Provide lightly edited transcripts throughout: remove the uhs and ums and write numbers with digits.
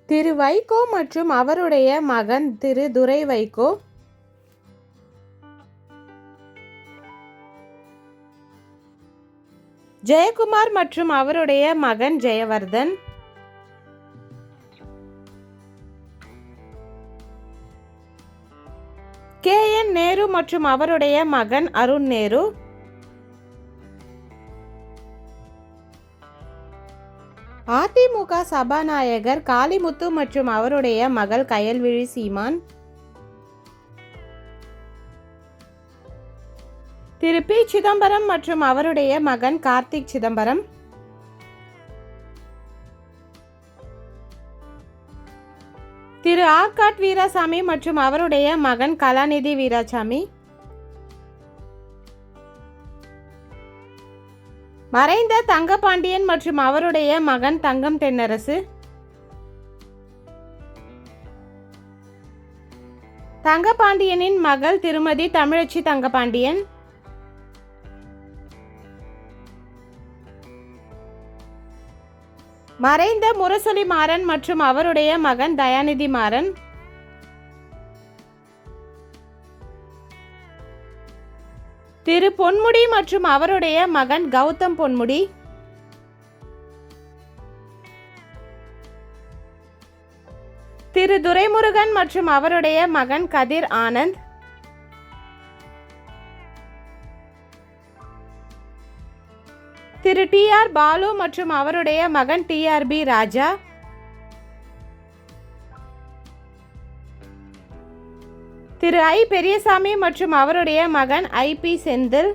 திரு வைகோ மற்றும் அவருடைய மகன் திரு துரை வைகோ, ஜெயக்குமார் மற்றும் அவருடைய மகன் ஜெயவர்தன், KN நேரு மற்றும் அவருடைய மகன் அருண் நேரு, அதிமுக சபாநாயகர் காளிமுத்து மற்றும் அவருடைய மகள் கயல்விழி சீமான், திரு பி சிதம்பரம் மற்றும் அவருடைய மகன் கார்த்திக் சிதம்பரம், திரு ஆர்காட் வீராசாமி மற்றும் அவருடைய மகன் கலாநிதி வீராசாமி, மறைந்த தங்கபாண்டியன் மற்றும் அவருடைய மகன் தங்கம் தென்னரசு, தங்கபாண்டியனின் மகள் திருமதி தமிழச்சி தங்கபாண்டியன், மறைந்த முரசொலி மாறன் மற்றும் அவருடைய மகன் தயாநிதி மாறன், திரு பொன்முடி மற்றும் அவருடைய மகன் கௌதம் பொன்முடி, திரு துரைமுருகன் மற்றும் அவருடைய மகன் கதிர் ஆனந்த், திரு TR பாலு மற்றும் அவருடைய மகன் TRB Raja, Thiru I Periyasamy மற்றும் அவருடைய மகன் IP செந்தில்,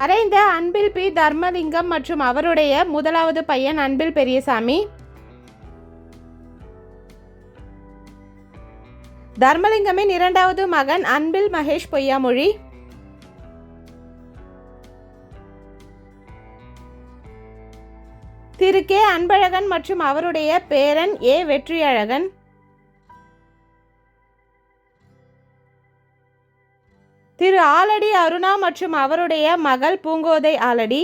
மறைந்த அன்பில் P தர்மலிங்கம் மற்றும் அவருடைய முதலாவது பையன் அன்பில் பெரியசாமி, தர்மலிங்கமின் இரண்டாவது மகன் அன்பில் மகேஷ் பொய்யாமொழி, திரு K அன்பழகன் மற்றும் அவருடைய பேரன் A வெற்றியழகன், திரு ஆலடி அருணா மற்றும் அவருடைய மகள் பூங்கோதை ஆலடி,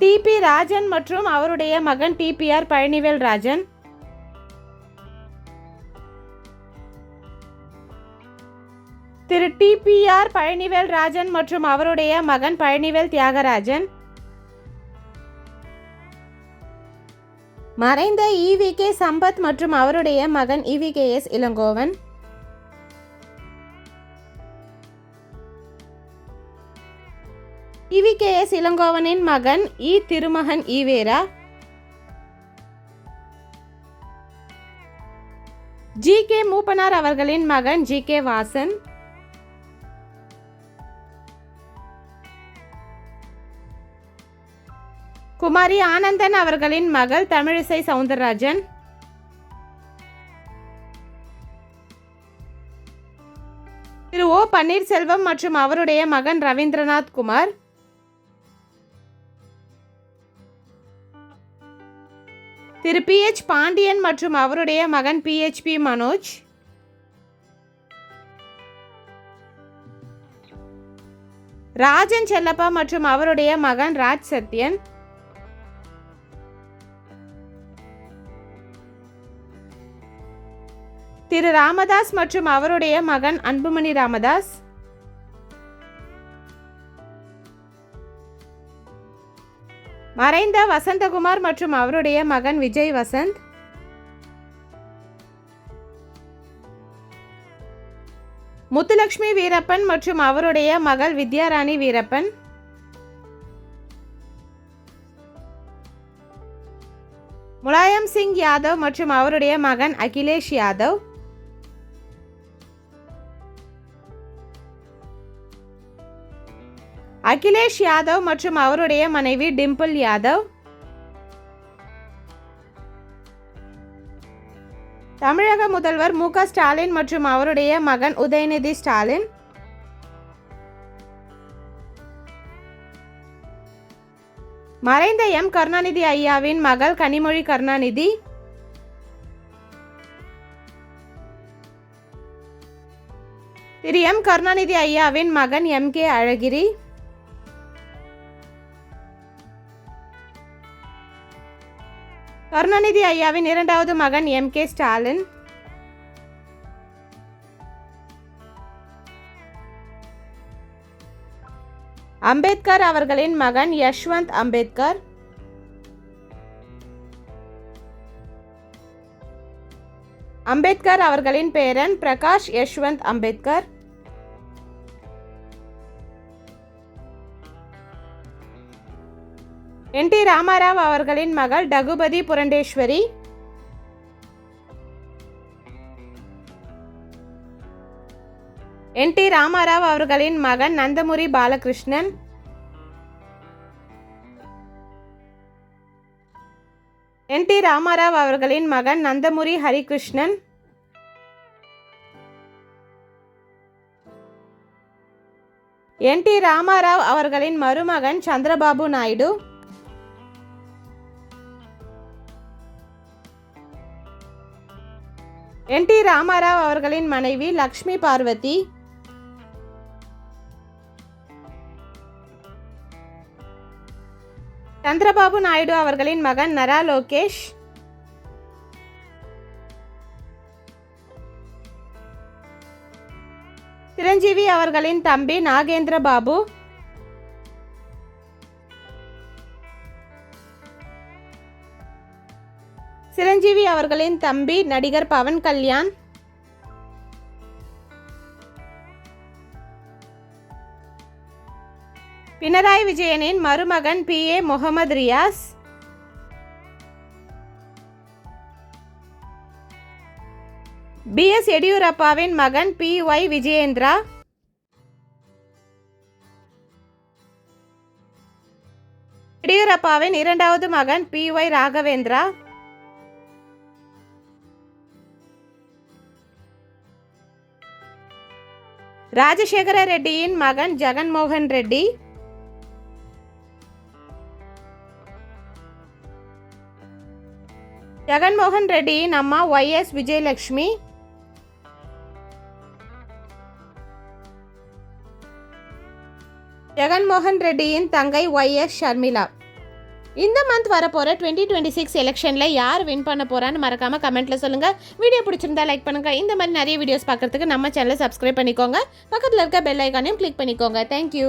TP ராஜன் மற்றும் அவருடைய மகன் TPR பழனிவேல் ராஜன், திரு TPR பழனிவேல் ராஜன் மற்றும் அவருடைய மகன் பழனிவேல் தியாகராஜன், மறைந்த EVK சம்பத் மற்றும் அவருடைய மகன் EVKS இளங்கோவன், EVKS இளங்கோவனின் மகன் திருமகன் ஈவேரா, GK மூப்பனார் அவர்களின் மகன் GK வாசன், குமாரி ஆனந்தன் அவர்களின் மகள் தமிழிசை சவுந்தரராஜன், திரு O பன்னீர்செல்வம் மற்றும் அவருடைய மகன் ரவீந்திரநாத் குமார், திரு PH பாண்டியன் மற்றும் அவருடைய மகன் PHP மனோஜ், ராஜன் செல்லப்பா மற்றும் அவருடைய மகன் ராஜ் சத்யன், திரு ராமதாஸ் மற்றும் அவருடைய மகன் அன்புமணி ராமதாஸ், மறைந்த வசந்தகுமார் மற்றும் அவருடைய மகன் விஜய் வசந்த், முத்துலட்சுமி வீரப்பன் மற்றும் அவருடைய மகள் வித்யாராணி வீரப்பன், முலாயம் சிங் யாதவ் மற்றும் அவருடைய மகன் அகிலேஷ் யாதவ், அகிலேஷ் யாதவ் மற்றும் அவருடைய மனைவி டிம்பிள் யாதவ், தமிழக முதல்வர் மு.க. ஸ்டாலின் மற்றும் அவருடைய மகன் உதயநிதி ஸ்டாலின், மறைந்த எம். கருணாநிதி ஐயாவின் மகள் கனிமொழி கருணாநிதி, திரு எம் கருணாநிதி ஐயாவின் மகன் எம்.கே. அழகிரி. கருணாநிதி ஐயாவின் இரண்டாவது மகன் எம்.கே. ஸ்டாலின். அம்பேத்கர் அவர்களின் மகன் யஷ்வந்த் அம்பேத்கர். அம்பேத்கர் அவர்களின் பேரன் பிரகாஷ் யஷ்வந்த் அம்பேத்கர். என்.டி. ராமாராவ் அவர்களின் மகள் டகுபதி புரண்டேஸ்வரி. என்.டி. ராமாராவ் அவர்களின் மகன் நந்தமுரி பாலகிருஷ்ணன். என்.டி. ராமாராவ் அவர்களின் மகன் நந்தமுரி ஹரிகிருஷ்ணன். என்.டி. ராமாராவ் அவர்களின் மருமகன் சந்திரபாபு நாயுடு. என்.டி. ராமாராவ் அவர்களின் மனைவி லக்ஷ்மி பார்வதி. சந்திரபாபு நாயுடு அவர்களின் மகன் நரா லோகேஷ். சிரஞ்சீவி அவர்களின் தம்பி நாகேந்திர பாபு. சிரஞ்சீவி அவர்களின் தம்பி நடிகர் பவன் கல்யாண். பினராயி விஜயனின் மருமகன் பி.ஏ. முகமது ரியாஸ். பி.எஸ். எடியூரப்பாவின் மகன் பி.ஒய். விஜயேந்திரா. எடியூரப்பாவின் இரண்டாவது மகன் பி.ஒய். ராகவேந்திரா. ராஜசேகர ரெட்டியின் மகன் ஜெகன்மோகன் ரெட்டி. ஜெகன்மோகன் ரெட்டியின் அம்மா ஒய்.எஸ். விஜயலட்சுமி. ஜெகன்மோகன் ரெட்டியின் தங்கை ஒய்.எஸ். ஷர்மிளா. இந்த மந்த் வரப்போகிற 2026 எலெக்ஷனில் யார் வின் பண்ண போகிறான்னு மறக்காமல் கமெண்ட்டில் சொல்லுங்கள். வீடியோ பிடிச்சிருந்தா லைக் பண்ணுங்கள். இந்த மாதிரி நிறைய வீடியோஸ் பார்க்குறதுக்கு நம்ம சேனலை சப்ஸ்கிரைப் பண்ணிக்கோங்க. பக்கத்தில் இருக்க பெல் ஐக்கானையும் கிளிக் பண்ணிக்கோங்க. தேங்க்யூ.